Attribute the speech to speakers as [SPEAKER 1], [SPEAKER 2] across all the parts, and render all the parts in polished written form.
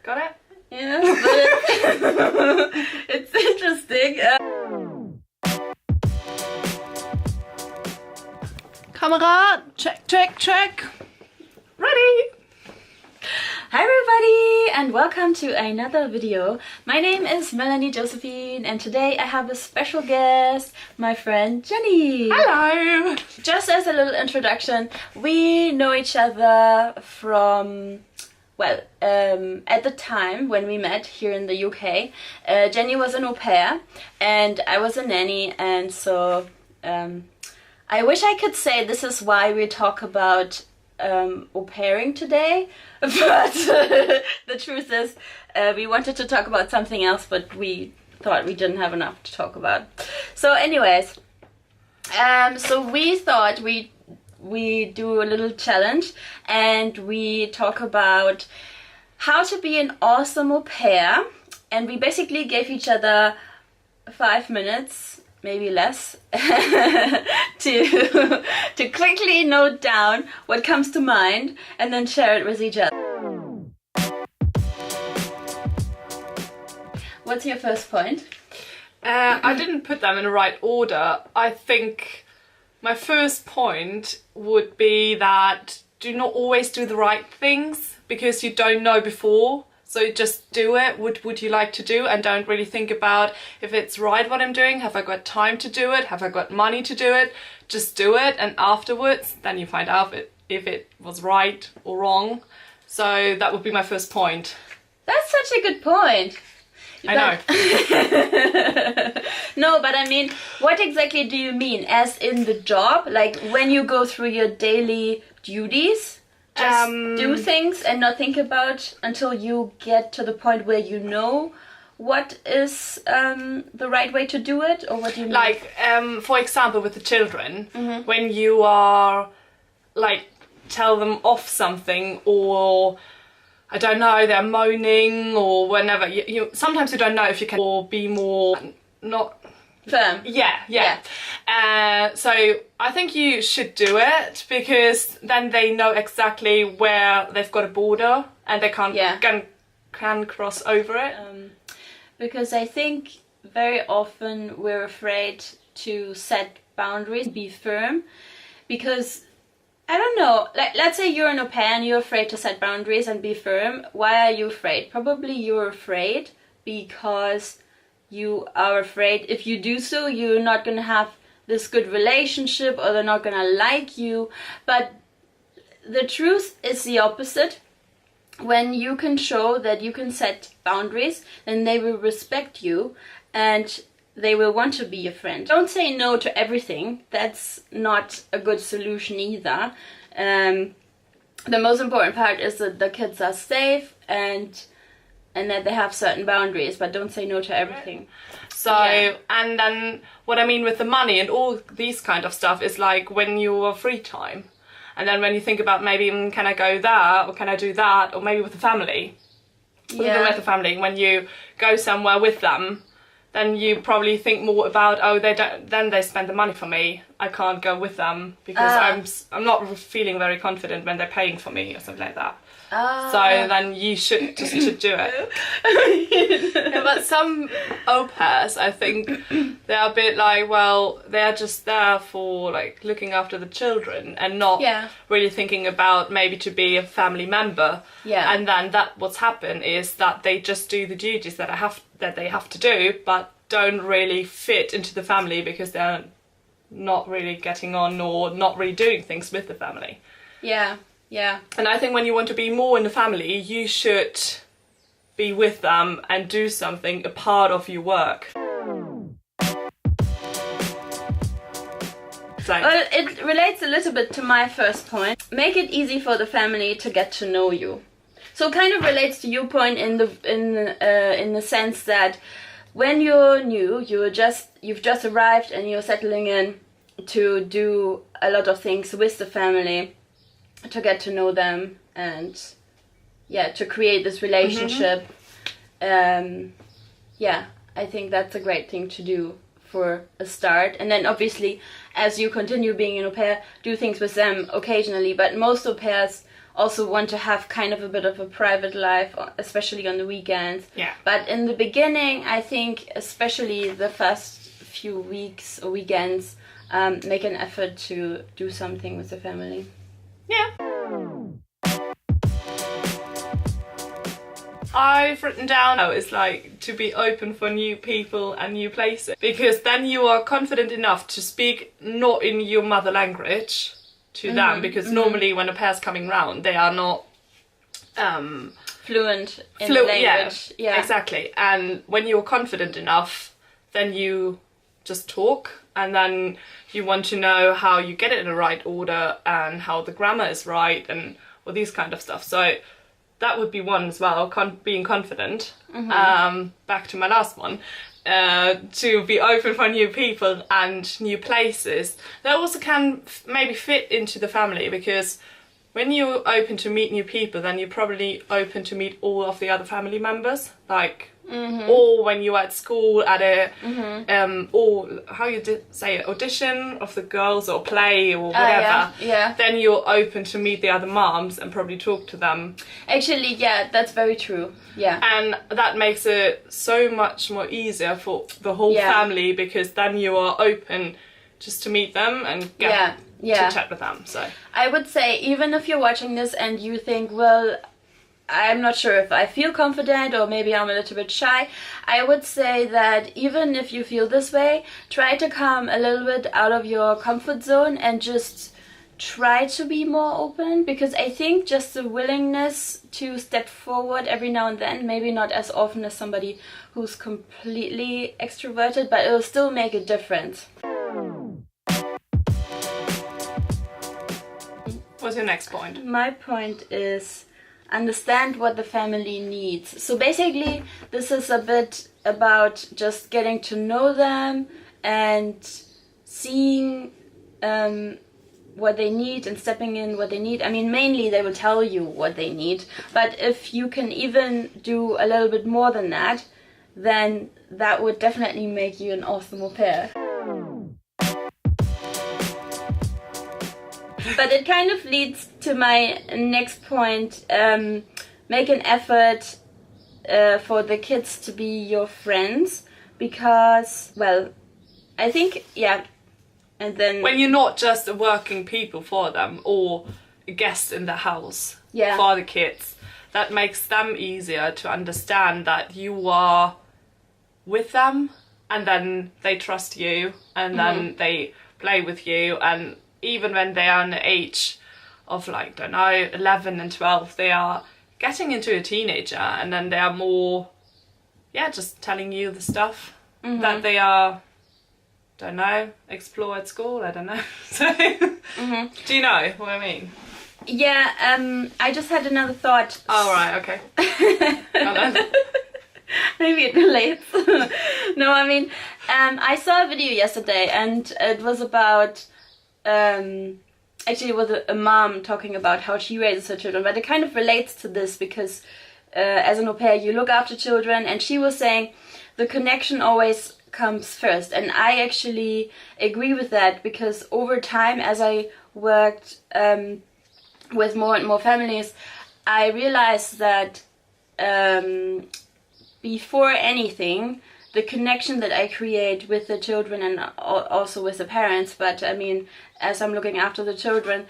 [SPEAKER 1] Got it?
[SPEAKER 2] Yes, but it's interesting. Kamera, check.
[SPEAKER 1] Ready!
[SPEAKER 2] Hi everybody and welcome to another video. My name is Melanie Josephine and today I have a special guest, my friend Jennie.
[SPEAKER 1] Hello!
[SPEAKER 2] Just as a little introduction, we know each other from, well, at the time when we met here in the UK, Jennie was an au pair and I was a nanny, and so I wish I could say this is why we talk about au pairing today, but the truth is we wanted to talk about something else, but we thought we didn't have enough to talk about. So anyways, so we thought we do a little challenge and we talk about how to be an awesome au pair, and we basically gave each other 5 minutes, maybe less, to quickly note down what comes to mind and then share it with each other. What's your first point?
[SPEAKER 1] I didn't put them in the right order. I think my first point would be that do not always do the right things because you don't know before. So just do it. Would you like to do, and don't really think about if it's right what I'm doing. Have I got time to do it? Have I got money to do it? Just do it, and afterwards then you find out if it was right or wrong. So that would be my first point.
[SPEAKER 2] That's such a good point.
[SPEAKER 1] I know.
[SPEAKER 2] No, but I mean, what exactly do you mean? As in the job? Like when you go through your daily duties? Just do things and not think about until you get to the point where you know what is the right way to do it, or what do you mean?
[SPEAKER 1] Like, for example, with the children, when you are, like, tell them off something, or, I don't know, they're moaning, or whenever, you sometimes you don't know if you can, or be more, not...
[SPEAKER 2] Firm.
[SPEAKER 1] Yeah. So I think you should do it because then they know exactly where they've got a border and they can cross over it.
[SPEAKER 2] Because I think very often we're afraid to set boundaries, be firm, because I don't know, like let's say you're an au pair and you're afraid to set boundaries and be firm. Why are you afraid? Probably you're afraid because you are afraid if you do so you're not going to have this good relationship, or they're not going to like you. But the truth is the opposite. When you can show that you can set boundaries, then they will respect you and they will want to be your friend. Don't say no to everything. That's not a good solution either. The most important part is that the kids are safe and that they have certain boundaries, but don't say no to everything.
[SPEAKER 1] So, and then what I mean with the money and all these kind of stuff is like when you have free time. And then when you think about maybe, can I go there, or can I do that, or maybe with the family. Even with the family, when you go somewhere with them, then you probably think more about, oh, then they spend the money for me. I can't go with them because I'm not feeling very confident when they're paying for me or something like that. So then you should just to do it. Yeah, but some au pairs, I think, they're a bit like, well, they're just there for like looking after the children and not really thinking about maybe to be a family member.
[SPEAKER 2] Yeah.
[SPEAKER 1] And then what's happened is that they just do the duties that they have to do, but don't really fit into the family because they're not really getting on or not really doing things with the family.
[SPEAKER 2] Yeah.
[SPEAKER 1] And I think when you want to be more in the family, you should be with them and do something, a part of your work.
[SPEAKER 2] Well, it relates a little bit to my first point. Make it easy for the family to get to know you. So kind of relates to your point in the sense that when you're new, you've just arrived and you're settling in to do a lot of things with the family, to get to know them and to create this relationship. I think that's a great thing to do for a start, and then obviously as you continue being an au pair, do things with them occasionally. But most au pairs also want to have kind of a bit of a private life, especially on the weekends.
[SPEAKER 1] Yeah.
[SPEAKER 2] But in the beginning, I think especially the first few weeks or weekends, make an effort to do something with the family.
[SPEAKER 1] Yeah. I've written down how it's like to be open for new people and new places, because then you are confident enough to speak not in your mother language to them, because normally when a pair's coming round, they are not
[SPEAKER 2] Fluent in the language.
[SPEAKER 1] Yeah, exactly. And when you're confident enough, then you just talk, and then you want to know how you get it in the right order and how the grammar is right and all these kind of stuff. So that would be one as well, being confident. Back to my last one. To be open for new people and new places. That also can maybe fit into the family, because when you're open to meet new people, then you're probably open to meet all of the other family members, like, or when you're at school at a, or how you say it, audition of the girls or play or whatever.
[SPEAKER 2] Yeah.
[SPEAKER 1] Then you're open to meet the other moms and probably talk to them.
[SPEAKER 2] Actually, yeah, that's very true. Yeah.
[SPEAKER 1] And that makes it so much more easier for the whole family, because then you are open just to meet them and get to chat with them. So
[SPEAKER 2] I would say, even if you're watching this and you think, well, I'm not sure if I feel confident, or maybe I'm a little bit shy, I would say that even if you feel this way, try to come a little bit out of your comfort zone and just try to be more open, because I think just the willingness to step forward every now and then, maybe not as often as somebody who's completely extroverted, but it'll still make a difference.
[SPEAKER 1] what's your next point?
[SPEAKER 2] My point is understand what the family needs. So basically, this is a bit about just getting to know them and seeing what they need and stepping in what they need. I mean, mainly they will tell you what they need, but if you can even do a little bit more than that, then that would definitely make you an awesome au pair. But it kind of leads to my next point. Make an effort for the kids to be your friends, because, well, I think, yeah, and then...
[SPEAKER 1] When you're not just a working people for them or a guest in the house
[SPEAKER 2] Yeah.
[SPEAKER 1] for the kids, that makes them easier to understand that you are with them, and then they trust you, and then they play with you, and even when they are in the age of, like, don't know, 11 and 12, they are getting into a teenager, and then they are more, yeah, just telling you the stuff that they are, don't know, explore at school, I don't know. So, do you know what I mean?
[SPEAKER 2] Yeah, I just had another thought.
[SPEAKER 1] Oh, right, okay.
[SPEAKER 2] Maybe it relates. No, I mean, I saw a video yesterday, and it was about, actually it was a mom talking about how she raises her children, but it kind of relates to this, because as an au pair you look after children, and she was saying the connection always comes first, and I actually agree with that, because over time, as I worked with more and more families, I realized that before anything, the connection that I create with the children and also with the parents, but I mean, as I'm looking after the children,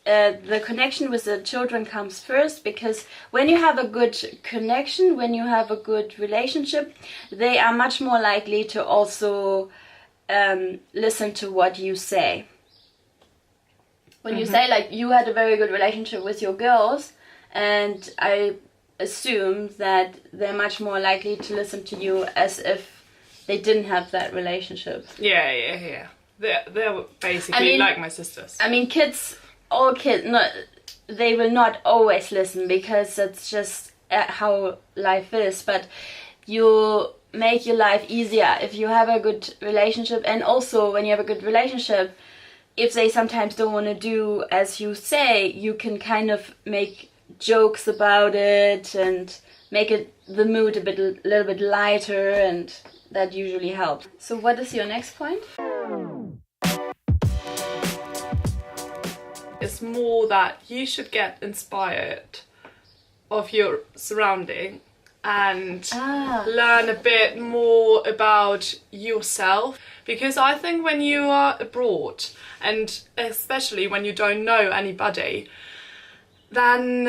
[SPEAKER 2] the connection with the children comes first, because when you have a good connection, when you have a good relationship, they are much more likely to also listen to what you say. When you say, like, you had a very good relationship with your girls, and I assume that they're much more likely to listen to you as if they didn't have that relationship.
[SPEAKER 1] Yeah. They're basically like my sisters.
[SPEAKER 2] I mean, all kids, they will not always listen, because that's just how life is, but you make your life easier if you have a good relationship. And also, when you have a good relationship, if they sometimes don't want to do as you say, you can kind of make jokes about it and make the mood a little bit lighter, and that usually helps. So what is your next point?
[SPEAKER 1] is more that you should get inspired of your surrounding and learn a bit more about yourself, because I think when you are abroad, and especially when you don't know anybody, then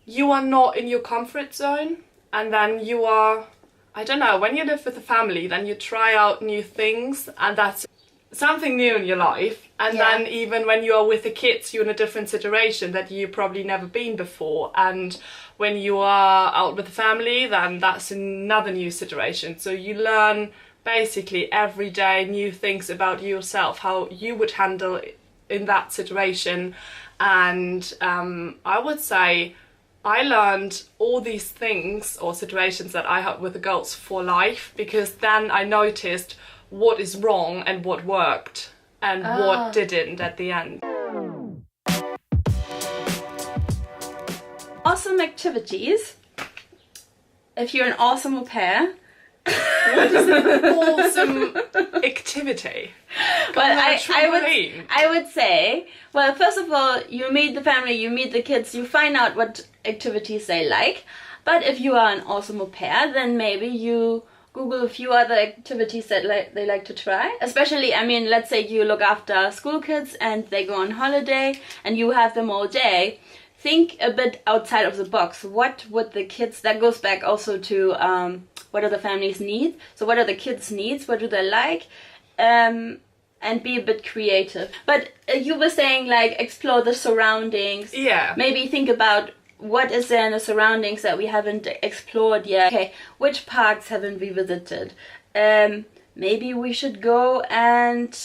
[SPEAKER 1] you are not in your comfort zone, and then you are, I don't know, when you live with a family, then you try out new things, and that's something new in your life. And then even when you are with the kids, you're in a different situation that you've probably never been before. And when you are out with the family, then that's another new situation. So you learn basically every day new things about yourself, how you would handle in that situation. And I would say I learned all these things or situations that I had with the girls for life, because then I noticed what is wrong and what worked and what didn't at the end.
[SPEAKER 2] Awesome activities. If you're an awesome au pair.
[SPEAKER 1] What is an awesome activity?
[SPEAKER 2] Well, I would say, well, first of all, you meet the family, you meet the kids, you find out what activities they like. But if you are an awesome au pair, then maybe you Google a few other activities that they like to try. Especially, I mean, let's say you look after school kids and they go on holiday and you have them all day. Think a bit outside of the box. What would the kids, that goes back also to what are the family's needs? So what are the kids' needs? What do they like? And be a bit creative. But you were saying, like, explore the surroundings.
[SPEAKER 1] Yeah.
[SPEAKER 2] Maybe think about what is there in the surroundings that we haven't explored yet. Okay, which parks haven't we visited? Maybe we should go and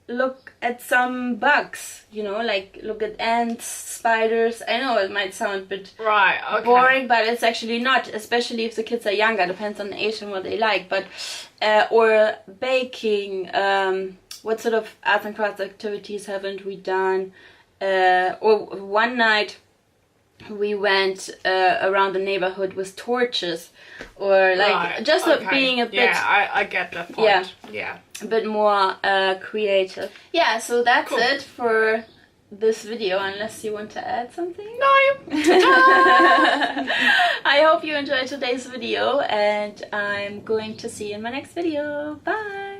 [SPEAKER 2] look at some bugs, you know, like look at ants, spiders. I know it might sound a bit boring, but it's actually not, especially if the kids are younger. Depends on the age and what they like. But or baking, what sort of arts and crafts activities haven't we done? Or one night we went around the neighborhood with torches, or like being a bit.
[SPEAKER 1] Yeah, I get that point. Yeah.
[SPEAKER 2] A bit more creative. Yeah, so that's it for this video, unless you want to add something.
[SPEAKER 1] No.
[SPEAKER 2] I hope you enjoyed today's video, and I'm going to see you in my next video. Bye.